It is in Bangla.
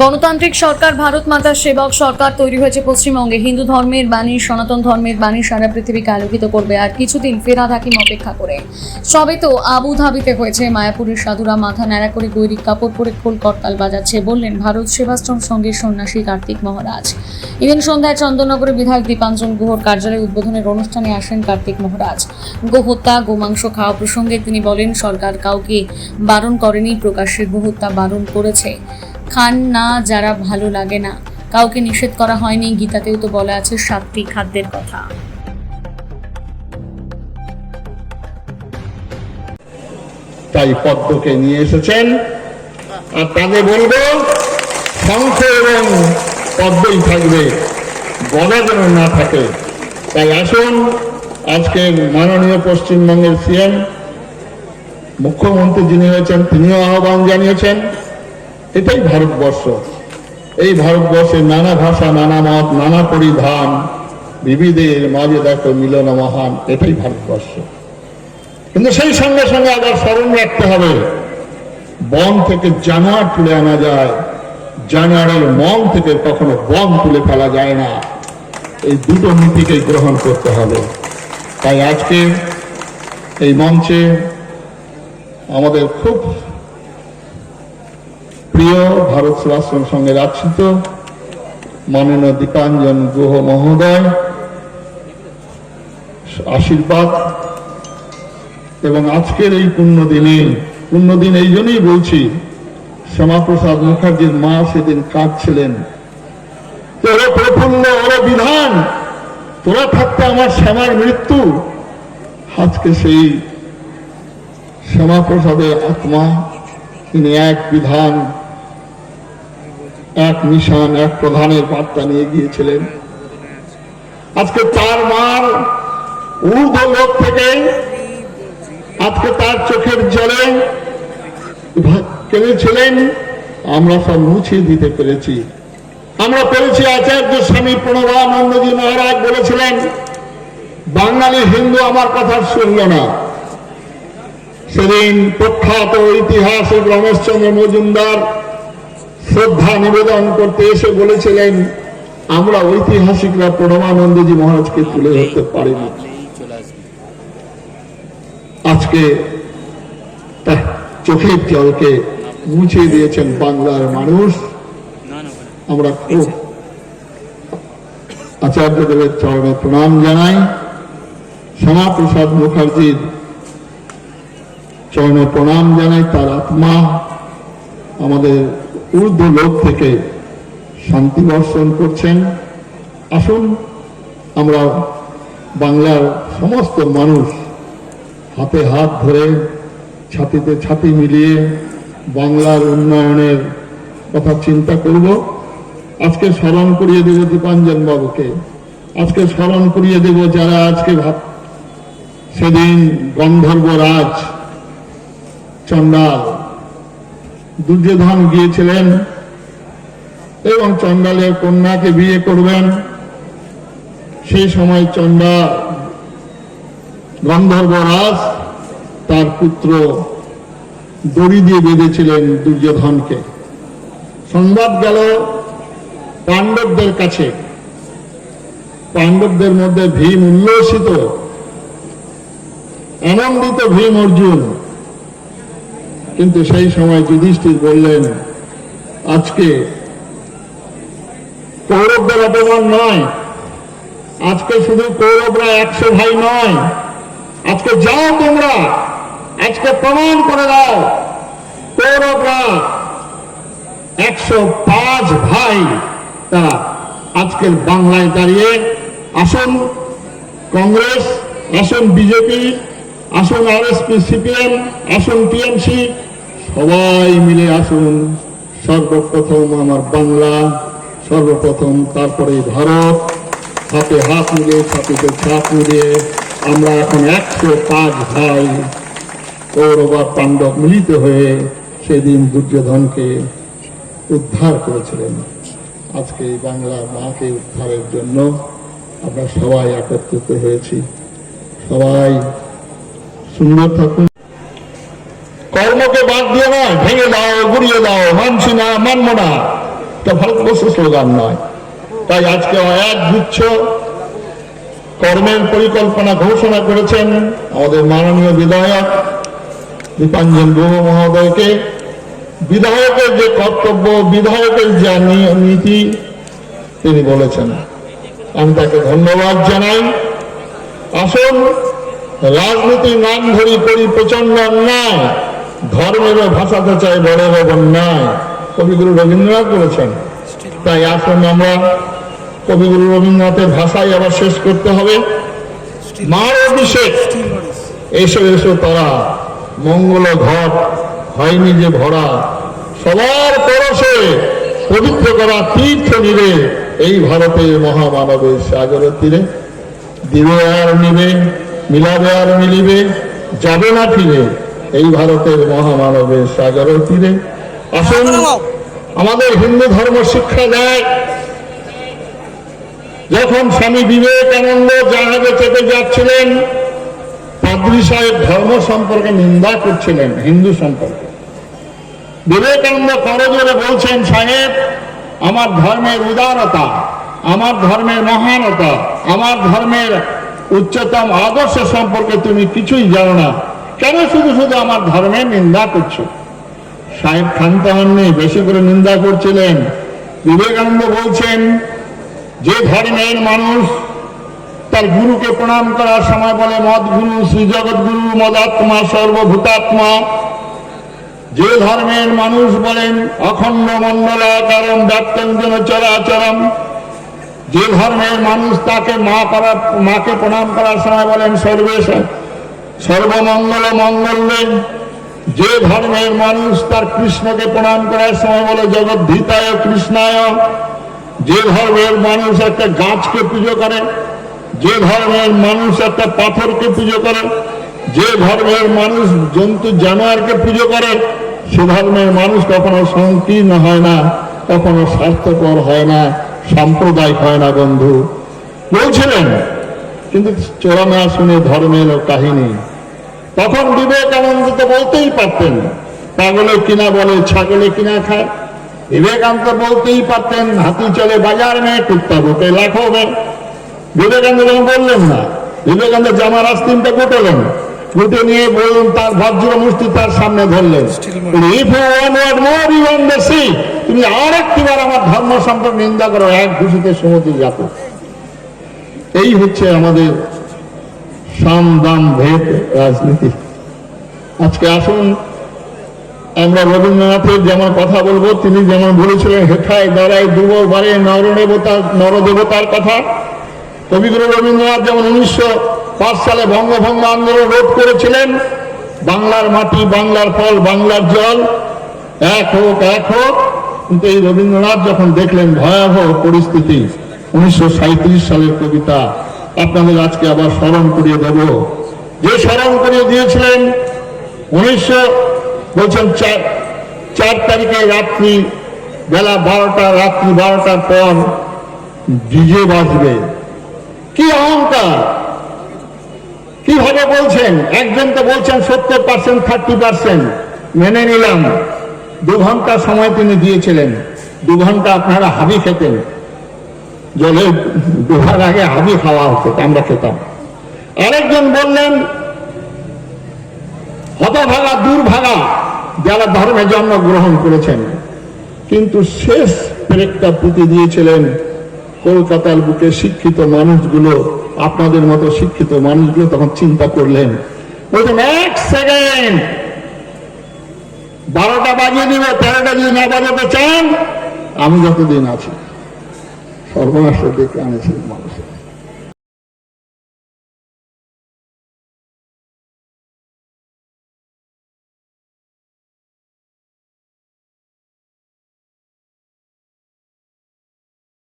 গণতান্ত্রিক সরকার ভারত মাতার সেবক সরকার তৈরি হয়েছে পশ্চিমবঙ্গে। হিন্দু ধর্মের বাণী, সনাতন ধর্মের বাণী সারা পৃথিবীকে আলোকিত করবে। আর কিছুদিন ফেরা থাকিম অপেক্ষা করে। সবে তো আবুধাবিতে হয়েছে। মায়াপুরের সাধুরা মাথা ন্যাড়া করে গৈরিক কাপড় পরে খোল করতাল বাজাচ্ছে, বললেন ভারত সেবাশ্রম সংঘের সন্ন্যাসী কার্তিক মহারাজ। এদিন সন্ধ্যায় চন্দননগরে বিধায়ক দীপাঞ্জন গুহর কার্যালয় উদ্বোধনের অনুষ্ঠানে আসেন কার্তিক মহারাজ। গোহত্যা, গোমাংস খাওয়া প্রসঙ্গে তিনি বলেন, সরকার কাউকে বারণ করেনি, প্রকাশ্যে গোহত্যা বারণ করেছে। খান না যারা ভালো লাগে না, কাউকে নিষেধ করা হয়নি। গীতাতেও তো বলা আছে 7টি খাদ্যের কথা। তাই পদ্মকে নিয়ে এসেছেন, আর তাদের বলবো শঙ্খ এবং পদ্মই থাকবে, গলা যেন না থাকে। তাই আসুন, আজকে মাননীয় পশ্চিমবঙ্গের সিএম, মুখ্যমন্ত্রী যিনি হয়েছেন, তিনিও আহ্বান জানিয়েছেন। এটাই ভারতবর্ষ। এই ভারতবর্ষে নানা ভাষা, নানা মত, নানা পরিধান, বিবিধের মাঝে দেখো মিলন মহান। এটাই ভারতবর্ষ। কিন্তু সেই সঙ্গে সঙ্গে আবার স্মরণ রাখতে হবে, বন থেকে জানোয়ার তুলে আনা যায়, জানোয়ারের মন থেকে কখনো বন তুলে ফেলা যায় না। এই দুটো নীতিকে গ্রহণ করতে হবে। তাই আজকে এই মঞ্চে আমাদের খুব প্রিয় ভারত সেবাশ্রম সংঘের আশ্রিত মাননীয় দীপাঞ্জন গুহ মহোদয় আশীর্বাদ এবং আজকের এই পুণ্যদিন এই জন্যই বলছি, শ্যামাপ্রসাদ মুখার্জির মা সেদিন কাঁদছিলেন, ওরা প্রফুল্ল, ওরা বিধান, তোরা থাকতে আমার শ্যামার মৃত্যু। আজকে সেই শ্যামাপ্রসাদের আত্মা, তিনি এক বিধান, এক মিশন, এক প্রধানের বার্তা নিয়ে গিয়েছিলেন। আজকে তার মার ঊর্ধ্ব লোক থেকে আজকে তার চোখের জলে কেঁদেছিলেন, আমরা সব মুছিয়ে দিতে পেরেছি। আমরা পেরেছি। আচার্য স্বামী প্রণবানন্দজি মহারাজ বলেছিলেন, বাঙালি হিন্দু আমার কথা শুনল না। সেদিন প্রখ্যাত ঐতিহাসিক রমেশচন্দ্র মজুমদার শ্রদ্ধা নিবেদন করতে এসে বলেছিলেন, আমরা ঐতিহাসিকরা প্রণবানন্দজি মহারাজকে তুলে ধরতে পারিনি। আজকে তার চোখের জলকে মুছে দিয়েছেন বাংলার মানুষ। আমরা খুব আচার্যদেবের চরণে প্রণাম জানাই, শ্যামাপ্রসাদ মুখার্জির চরণে প্রণাম জানাই। তার আত্মা আমাদের ঊর্ধ্ব লোক থেকে শান্তি বর্ষণ করছেন। আসুন, আমরা বাংলার সমস্ত মানুষ হাতে হাত ধরে, ছাতিতে ছাতি মিলিয়ে বাংলার উন্নয়নের কথা চিন্তা করব। আজকে স্মরণ করিয়ে দেব দীপাঞ্জন বাবুকে, আজকে স্মরণ করিয়ে দেব যারা আজকে সেদিন গন্ধর্বরাজ চণ্ডাল দুর্যোধন গিয়েছিলেন এবং চণ্ডালের কন্যাকে বিয়ে করবেন। সেই সময় গন্ধর্বরাজ তার পুত্র দড়ি দিয়ে বেঁধেছিলেন দুর্যোধনকে। সংবাদ গেল পাণ্ডবদের কাছে। পাণ্ডবদের মধ্যে ভীম উল্লসিত, আনন্দিত ভীম অর্জুন। কিন্তু সেই সময় যুধিষ্ঠির বললেন, আজকে কৌরবদের অপমান নয়, আজকে শুধু কৌরবরা 100 ভাই নয়, আজকে যাও তোমরা, আজকে প্রমাণ করে দাও কৌরবরা 105 ভাই। তারা আজকের বাংলায় দাঁড়িয়ে, আসুন কংগ্রেস, আসুন বিজেপি, আসুন আরএসপি, সিপিএম, আসুন টিএমসি, সবাই মিলে আসুন। সর্বপ্রথম আমার বাংলা, সর্বপ্রথম, তারপরে ভারত। হাতে হাত মিলিয়ে, ছাতিতে ছাপ মিলিয়ে আমরা এখন 105 ভাই কৌরব আর পাণ্ডব মিলিত হয়ে সেদিন দুর্যোধনকে উদ্ধার করেছিলেন। আজকে এই বাংলার মাকে উদ্ধারের জন্য আমরা সবাই একত্রিত হয়েছি। সবাই সুন্দর থাকুন। কর্মকে বাদ দিয়ে নয়, ভেঙে দাও, গুড়িয়ে দাও, মানছি না, মানব না। এটা ভারতবর্ষের স্লোগান নয়। তাই আজকে এক গুচ্ছ কর্মের পরিকল্পনা ঘোষণা করেছেন আমাদের মাননীয় বিধায়ক দীপাঞ্জন গুহ মহোদয়কে। বিধায়কের যে কর্তব্য, বিধায়কের যে নীতি তিনি বলেছেন, আমি তাকে ধন্যবাদ জানাই। আসুন, রাজনীতির নাম ধরি করি প্রচন্ড অন্যায়, ধর্মেরও ভাষাতে চাই বড় অন্যায়, কবিগুরু রবীন্দ্রনাথ বলেছেন। তাই আসুন আমরা কবিগুরু রবীন্দ্রনাথের ভাষায় আবার শেষ করতে হবে। মার অভিষেক, এসো এসো তারা, মঙ্গল ঘট হয়নি যে ভরা, সবার পরশে পবিত্র করা তীর্থ নিবে এই ভারতের মহামানবের সাগরের তীরে। দিবে আর নিবে, মিলাবে আর মিলিবে, যাবে না ফিরে এই ভারতের মহামানবের সাগরের তীরে। আসুন, আমাদের হিন্দু ধর্ম শিক্ষা দেয়, যখন স্বামী বিবেকানন্দ জাহাজে চেপে যাচ্ছিলেন, পাদ্রী সাহেব ধর্ম সম্পর্কে নিন্দা করছিলেন, হিন্দু সম্পর্কে। বিবেকানন্দ করজোরে বলছেন, সাহেব, আমার ধর্মের উদারতা, আমার ধর্মের মহানতা, আমার ধর্মের উচ্চতম আদর্শ সম্পর্কে তুমি কিছুই জানো না, কেন শুধু শুধু আমার ধর্মের নিন্দা করছো? সাহেব ক্ষান্ত হননি, বেশি করে নিন্দা করছিলেন। বিবেকানন্দ বলছেন, যে ধর্মের মানুষ তার গুরুকে প্রণাম করার সময় বলে মদ গুরু, শ্রী জগৎ গুরু, মদাত্মা, সর্বভূতাত্মা, যে ধর্মের মানুষ বলেন অখণ্ড মণ্ডলাকারম ব্যাপ্তং যেন চরাচরম, যে ধর্মের মানুষ তাকে মাকে প্রণাম করার সময় বলেন সর্বমঙ্গল মঙ্গলে, যে ধর্মের মানুষ তার কৃষ্ণকে প্রণাম করার সময় বলে জগদ্ধিতায় কৃষ্ণায়, যে ধর্মের মানুষ একটা গাছকে পুজো করে, যে ধর্মের মানুষ একটা পাথরকে পুজো করে, যে ধর্মের মানুষ জন্তু জানোয়ারকে পুজো করে, সে ধর্মের মানুষ কখনো সংকীর্ণ হয় না, কখনো স্বার্থপর হয় না, সাম্প্রদায়িক হয় না বন্ধু বলছিলেন। কিন্তু চোরানা শুনে ধর্মের কাহিনী। তখন বিবেকানন্দ তো বলতেই পারতেন, পাগলে কিনা বলে ছাগলে কিনা খায়। বিবেকানন্দ বলতেই পারতেন, হাতি চলে বাজার में, কুত্তা ভোকে লাখো में। বিবেকানন্দ বললেন না, বিবেকানন্দ জামার আস্তিনটা গোটালেন, গুটে নিয়ে বললেন, তার বজ্র মুষ্টি তার সামনে ধরলেন, তুমি আর একটিবার আমার ধর্ম সম্পর্কে নিন্দা করো, এক ঘুষিতে সমুদ্রে যাবো। এই হচ্ছে আমাদের সাম দাম ভেদ রাজনীতি। আজকে আসুন আমরা রবীন্দ্রনাথের যেমন কথা বলবো, তিনি যেমন বলেছিলেন, হেথায় দাঁড়ায় দুবারে নরদেবতার কথা। কবিগুরু রবীন্দ্রনাথ যেমন 1905 সালে বঙ্গভঙ্গ আন্দোলন রোধ করেছিলেন, বাংলার মাটি, বাংলার ফল, বাংলার জল, এক হোক এক হোক। কিন্তু এই রবীন্দ্রনাথ যখন দেখলেন ভয়াবহ পরিস্থিতি, 1937 সালের কবিতা আপনাদের আজকে আবার স্মরণ করিয়ে দেব, যে স্মরণ করিয়ে দিয়েছিলেন 4 তারিখে রাত্রি বেলা 12টা, রাত্রি 12টার পর ডিজে বাজবে। কি অহংকার! কিভাবে বলছেন? একজন তো বলছেন 70%, 30% মেনে নিলাম। 2 ঘন্টা সময় তিনি দিয়েছিলেন, 2 ঘন্টা আপনারা হাবি খেতেন, জলে ডোবার আগে হাবি খাওয়া হতো, আমরা খেতাম। আরেকজন বললেন হতভাগা দুর্ভাগা যারা ধর্মে জন্মগ্রহণ করেছেন। কিন্তু শেষ পেরেকটা পুঁতে দিয়েছিলেন কলকাতার বুকে শিক্ষিত মানুষগুলো, আপনাদের মতো শিক্ষিত মানুষগুলো তখন চিন্তা করলেন, বলছেন 1 সেকেন্ড 12টা বাজিয়ে দিবে, 13টা যদি না বাজাতে চান আমি যতদিন আছি। সর্বনাশ ডেকে আনেছিলেন মানুষের।